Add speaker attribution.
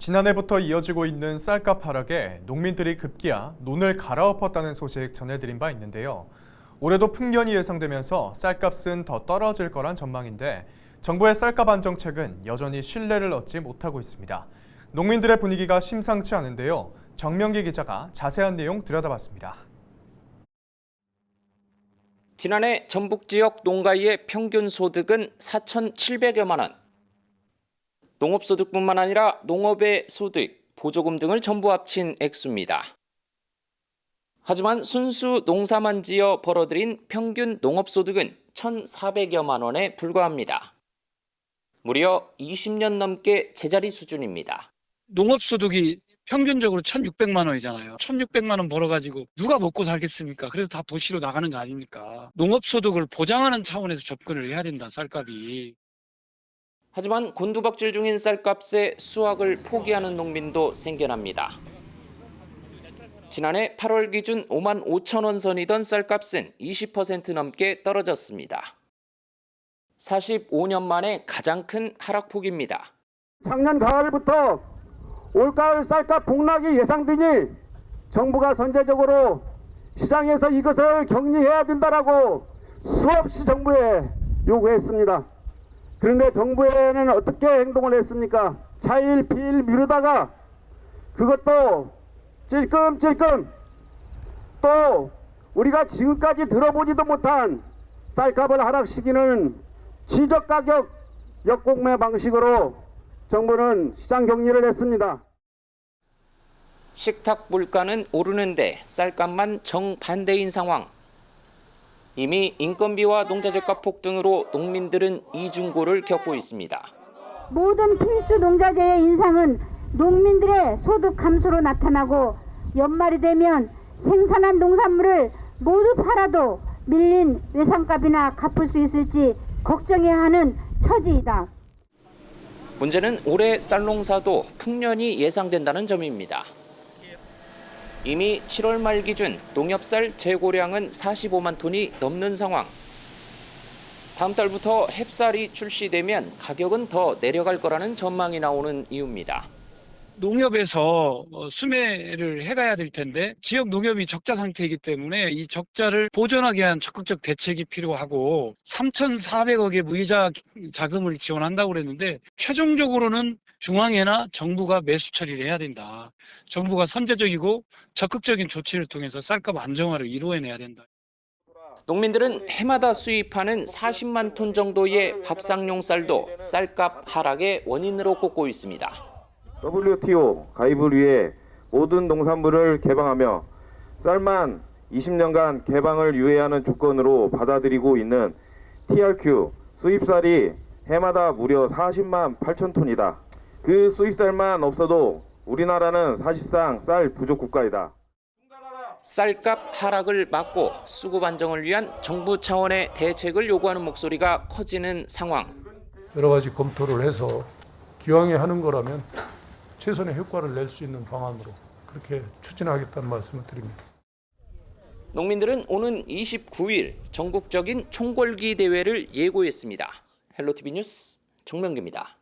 Speaker 1: 지난해부터 이어지고 있는 쌀값 하락에 농민들이 급기야 논을 갈아엎었다는 소식 전해드린 바 있는데요. 올해도 풍년이 예상되면서 쌀값은 더 떨어질 거란 전망인데 정부의 쌀값 안정책은 여전히 신뢰를 얻지 못하고 있습니다. 농민들의 분위기가 심상치 않은데요. 정명기 기자가 자세한 내용 들여다봤습니다.
Speaker 2: 지난해 전북 지역 농가의 평균 소득은 4,700여만 원. 농업소득뿐만 아니라 농업의 소득, 보조금 등을 전부 합친 액수입니다. 하지만 순수 농사만 지어 벌어들인 평균 농업소득은 1,400여만 원에 불과합니다. 무려 20년 넘게 제자리 수준입니다.
Speaker 3: 농업소득이 평균적으로 1,600만 원이잖아요. 1,600만 원 벌어가지고 누가 먹고 살겠습니까? 그래서 다 도시로 나가는 거 아닙니까? 농업소득을 보장하는 차원에서 접근을 해야 된다, 쌀값이.
Speaker 2: 하지만 곤두박질 중인 쌀값에 수확을 포기하는 농민도 생겨납니다. 지난해 8월 기준 5만 5천 원 선이던 쌀값은 20% 넘게 떨어졌습니다. 45년 만에 가장 큰 하락폭입니다.
Speaker 4: 작년 가을부터 올가을 쌀값 폭락이 예상되니 정부가 선제적으로 시장에서 이것을 격리해야 된다라고 수없이 정부에 요구했습니다. 그런데 정부에는 어떻게 행동을 했습니까? 차일 피일 미루다가 그것도 찔끔찔끔 또 우리가 지금까지 들어보지도 못한 쌀값을 하락시키는 지적가격 역공매 방식으로 정부는 시장 격리를 했습니다.
Speaker 2: 식탁 물가는 오르는데 쌀값만 정반대인 상황. 이미 인건비와 농자재값 폭등으로 농민들은 이중고를 겪고 있습니다.
Speaker 5: 모든 필수 농자재의 인상은 농민들의 소득 감소로 나타나고 연말이 되면 생산한 농산물을 모두 팔아도 밀린 외상값이나 갚을 수 있을지 걱정해야 하는 처지이다.
Speaker 2: 문제는 올해 쌀농사도 풍년이 예상된다는 점입니다. 이미 7월 말 기준 농협쌀 재고량은 45만 톤이 넘는 상황. 다음 달부터 햅쌀이 출시되면 가격은 더 내려갈 거라는 전망이 나오는 이유입니다.
Speaker 3: 농협에서 수매를 해가야 될 텐데 지역 농협이 적자 상태이기 때문에 이 적자를 보존하기 위한 적극적 대책이 필요하고 3,400억의 무이자 자금을 지원한다고 그랬는데 최종적으로는 중앙회나 정부가 매수 처리를 해야 된다. 정부가 선제적이고 적극적인 조치를 통해서 쌀값 안정화를 이루어내야 된다.
Speaker 2: 농민들은 해마다 수입하는 40만 톤 정도의 밥상용 쌀도 쌀값 하락의 원인으로 꼽고 있습니다.
Speaker 6: WTO 가입을 위해 모든 농산물을 개방하며 쌀만 20년간 개방을 유예하는 조건으로 받아들이고 있는 TRQ 수입쌀이 해마다 무려 40만 8천 톤이다. 그 수입쌀만 없어도 우리나라는 사실상 쌀 부족 국가이다.
Speaker 2: 쌀값 하락을 막고 수급 안정을 위한 정부 차원의 대책을 요구하는 목소리가 커지는 상황.
Speaker 7: 여러 가지 검토를 해서 기왕에 하는 거라면 최선의 효과를 낼 수 있는 방안으로 그렇게 추진하겠다는 말씀을 드립니다.
Speaker 2: 농민들은 오는 29일 전국적인 총궐기 대회를 예고했습니다. 헬로티비 뉴스 정명기입니다.